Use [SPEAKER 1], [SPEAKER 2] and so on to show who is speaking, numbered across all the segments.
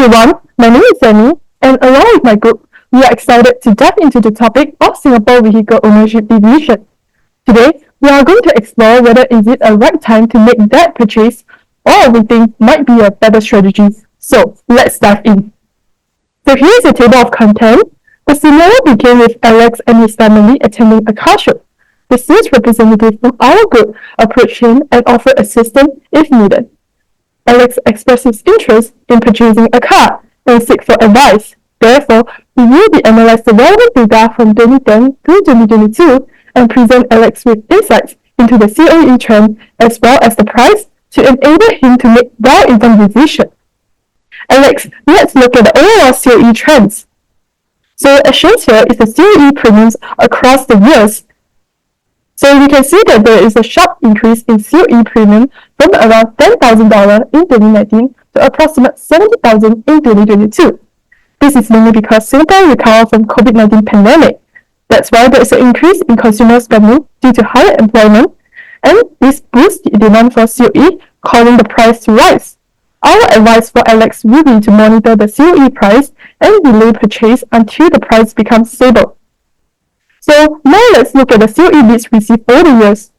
[SPEAKER 1] everyone, my name is Annie, and along with my group, we are excited to dive into the topic of Singapore Vehicle Ownership Division. Today, we are going to explore whether is it a right time to make that purchase or we think might be a better strategy. So, let's dive in. So here's a table of content. The scenario began with Alex and his family attending a car show. The sales representative from our group approached him and offered assistance if needed. Alex expressed his interest in purchasing a car and seek for advice. Therefore, we will be analyze the relevant data from 2010 to 2022 and present Alex with insights into the COE trend as well as the price to enable him to make well-informed decision. Alex, let's look at the overall COE trends. So as shown here is the COE premiums across the years. So we can see that there is a sharp increase in COE premium from around $10,000 in 2019 to approximately $70,000 in 2022. This is mainly because Singapore recovered from COVID-19 pandemic. That's why there is an increase in consumer spending due to higher employment, and this boosts the demand for COE, causing the price to rise. Our advice for Alex will be to monitor the COE price and delay purchase until the price becomes stable. So now let's look at the COE bids received over the years.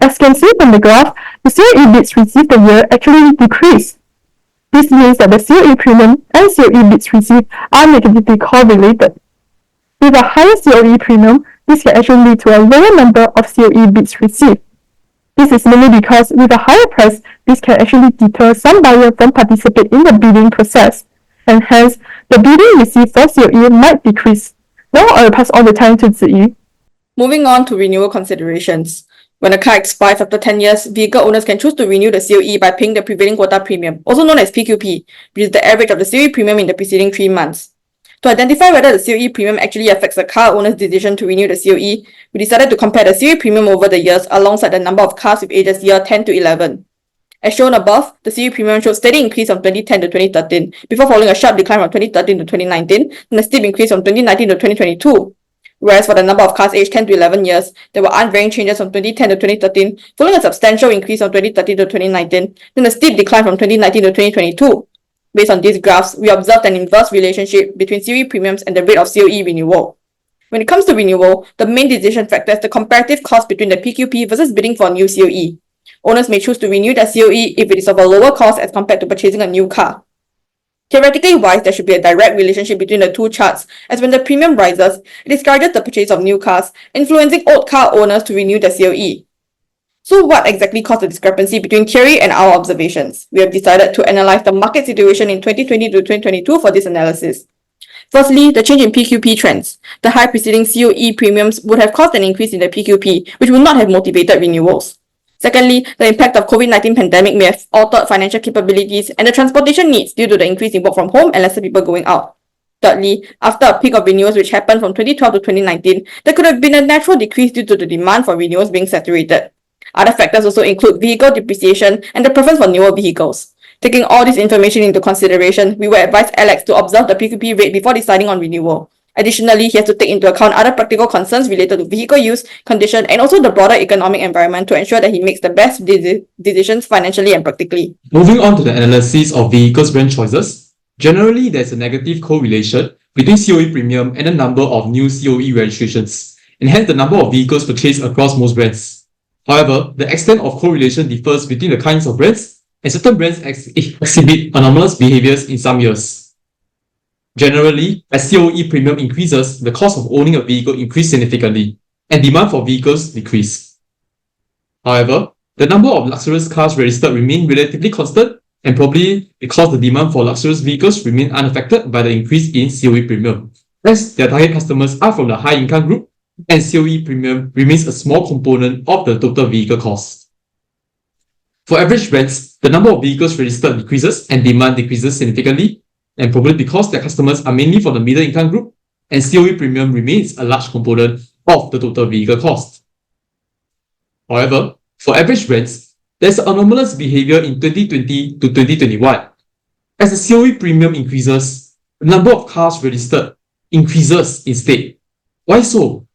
[SPEAKER 1] As can see from the graph, the COE bids received the year actually decreased. This means that the COE premium and COE bids received are negatively correlated. With a higher COE premium, this can actually lead to a lower number of COE bids received. This is mainly because with a higher price, this can actually deter some buyers from participating in the bidding process, and hence the bidding received for COE might decrease. Now I will pass on the time to Ziyi.
[SPEAKER 2] Moving on to renewal considerations. When a car expires after 10 years, vehicle owners can choose to renew the COE by paying the prevailing quota premium, also known as PQP, which is the average of the COE premium in the preceding 3 months. To identify whether the COE premium actually affects the car owner's decision to renew the COE, we decided to compare the COE premium over the years alongside the number of cars with ages year 10 to 11. As shown above, the COE premium showed steady increase from 2010 to 2013, before following a sharp decline from 2013 to 2019, and a steep increase from 2019 to 2022. Whereas for the number of cars aged 10 to 11 years, there were unvarying changes from 2010 to 2013, following a substantial increase from 2013 to 2019, then a steep decline from 2019 to 2022. Based on these graphs, we observed an inverse relationship between COE premiums and the rate of COE renewal. When it comes to renewal, the main decision factor is the comparative cost between the PQP versus bidding for a new COE. Owners may choose to renew their COE if it is of a lower cost as compared to purchasing a new car. Theoretically wise, there should be a direct relationship between the two charts, as when the premium rises, it discourages the purchase of new cars, influencing old car owners to renew their COE. So what exactly caused the discrepancy between theory and our observations? We have decided to analyze the market situation in 2020 to 2022 for this analysis. Firstly, the change in PQP trends. The high preceding COE premiums would have caused an increase in the PQP, which would not have motivated renewals. Secondly, the impact of COVID-19 pandemic may have altered financial capabilities and the transportation needs due to the increase in work from home and lesser people going out. Thirdly, after a peak of renewals which happened from 2012 to 2019, there could have been a natural decrease due to the demand for renewals being saturated. Other factors also include vehicle depreciation and the preference for newer vehicles. Taking all this information into consideration, we would advise Alex to observe the PQP rate before deciding on renewal. Additionally, he has to take into account other practical concerns related to vehicle use, condition, and also the broader economic environment to ensure that he makes the best decisions financially and practically.
[SPEAKER 3] Moving on to the analysis of vehicles brand choices, generally there's a negative correlation between COE premium and the number of new COE registrations, and hence the number of vehicles purchased across most brands. However, the extent of correlation differs between the kinds of brands, and certain brands exhibit anomalous behaviors in some years. Generally, as COE premium increases, the cost of owning a vehicle increases significantly, and demand for vehicles decrease. However, the number of luxurious cars registered remain relatively constant, and probably because the demand for luxurious vehicles remain unaffected by the increase in COE premium, as their target customers are from the high-income group, and COE premium remains a small component of the total vehicle cost. For average brands, the number of vehicles registered decreases and demand decreases significantly, and probably because their customers are mainly from the middle income group, and COE premium remains a large component of the total vehicle cost. However, for average brands, there's anomalous behavior in 2020 to 2021. As the COE premium increases, the number of cars registered increases instead. Why so?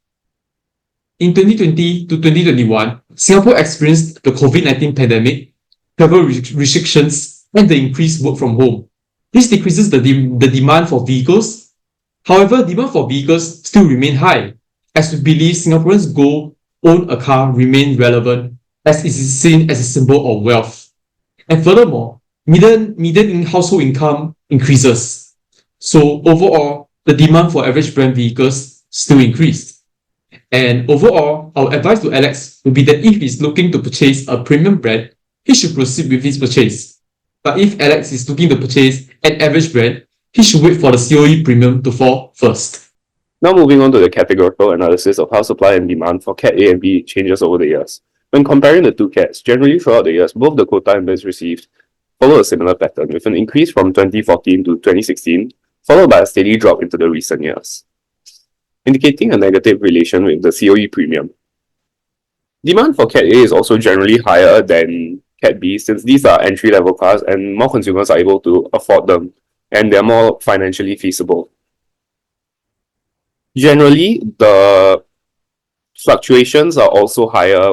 [SPEAKER 3] In 2020 to 2021, Singapore experienced the COVID-19 pandemic, travel restrictions, and the increased work from home. This decreases the demand for vehicles. However, demand for vehicles still remain high, as we believe Singaporeans' goal own a car remain relevant as it is seen as a symbol of wealth. And furthermore, median household income increases. So overall, the demand for average brand vehicles still increased. And overall, our advice to Alex would be that if he's looking to purchase a premium brand, he should proceed with his purchase. But if Alex is looking to purchase an average brand, he should wait for the COE premium to fall first.
[SPEAKER 4] Now moving on to the categorical analysis of how supply and demand for Cat A and B changes over the years. When comparing the two Cats, generally throughout the years, both the quota and bids received follow a similar pattern, with an increase from 2014 to 2016, followed by a steady drop into the recent years, indicating a negative relation with the COE premium. Demand for Cat A is also generally higher than Cat B, since these are entry-level cars and more consumers are able to afford them, and they're more financially feasible. Generally, the fluctuations are also higher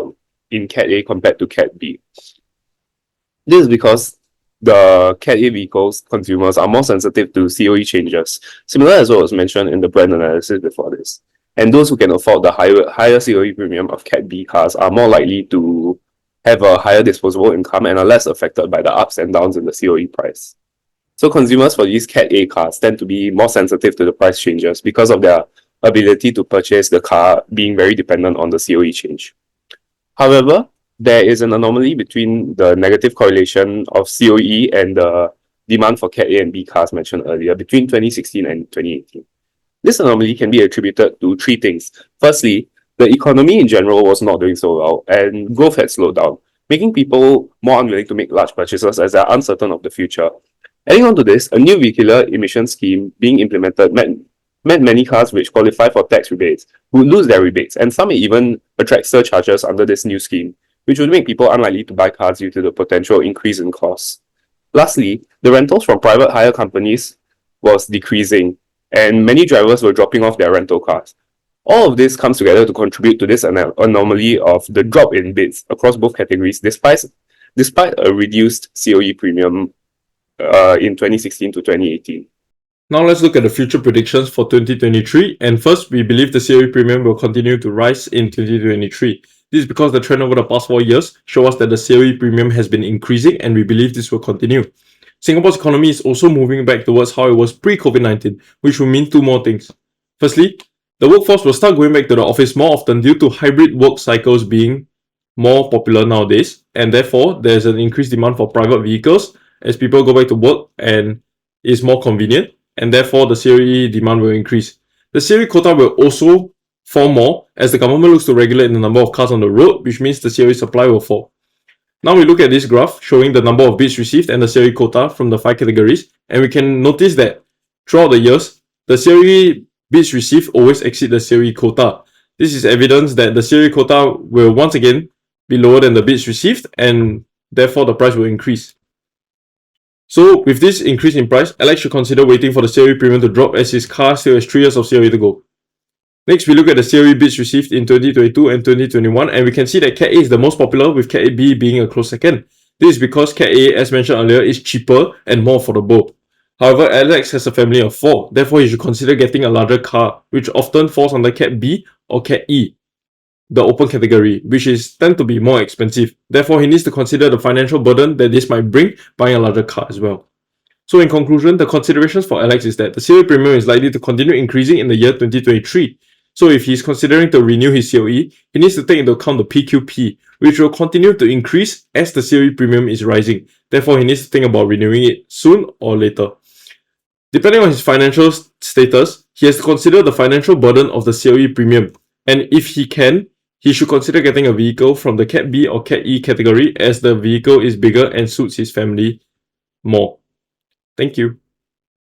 [SPEAKER 4] in Cat A compared to Cat B. This is because the Cat A vehicles consumers are more sensitive to COE changes, similar as what was mentioned in the brand analysis before this. And those who can afford the higher COE premium of Cat B cars are more likely to have a higher disposable income and are less affected by the ups and downs in the COE price. So consumers for these Cat A cars tend to be more sensitive to the price changes because of their ability to purchase the car being very dependent on the COE change. However, there is an anomaly between the negative correlation of COE and the demand for Cat A and B cars mentioned earlier between 2016 and 2018. This anomaly can be attributed to three things. Firstly, the economy in general was not doing so well and growth had slowed down, making people more unwilling to make large purchases as they are uncertain of the future. Adding on to this, a new vehicular emission scheme being implemented meant many cars which qualify for tax rebates would lose their rebates, and some may even attract surcharges under this new scheme, which would make people unlikely to buy cars due to the potential increase in costs. Lastly, the rentals from private hire companies was decreasing, and many drivers were dropping off their rental cars. All of this comes together to contribute to this anomaly of the drop in bids across both categories, despite a reduced COE premium in 2016 to 2018.
[SPEAKER 5] Now let's look at the future predictions for 2023. And first, we believe the COE premium will continue to rise in 2023. This is because the trend over the past 4 years shows us that the COE premium has been increasing, and we believe this will continue. Singapore's economy is also moving back towards how it was pre-COVID-19, which will mean two more things. Firstly, the workforce will start going back to the office more often due to hybrid work cycles being more popular nowadays, and therefore there's an increased demand for private vehicles as people go back to work and is more convenient, and therefore the COE demand will increase. The COE quota will also fall more as the government looks to regulate the number of cars on the road, which means the COE supply will fall. Now we look at this graph showing the number of bids received and the COE quota from the 5 categories, and we can notice that throughout the years, the COE bids received always exceed the COE quota. This is evidence that the COE quota will once again be lower than the bids received, and therefore the price will increase. So with this increase in price, Alex should consider waiting for the COE premium to drop as his car still has 3 years of COE to go. Next, we look at the COE bids received in 2022 and 2021, and we can see that Cat A is the most popular, with Cat B being a close second. This is because Cat A, as mentioned earlier, is cheaper and more affordable. However, Alex has a family of 4, therefore he should consider getting a larger car, which often falls under Cat B or Cat E, the open category, which tend to be more expensive. Therefore, he needs to consider the financial burden that this might bring buying a larger car as well. So in conclusion, the considerations for Alex is that the COE premium is likely to continue increasing in the year 2023. So if he's considering to renew his COE, he needs to take into account the PQP, which will continue to increase as the COE premium is rising. Therefore, he needs to think about renewing it soon or later. Depending on his financial status, he has to consider the financial burden of the COE premium. And if he can, he should consider getting a vehicle from the Cat B or Cat E category, as the vehicle is bigger and suits his family more. Thank you.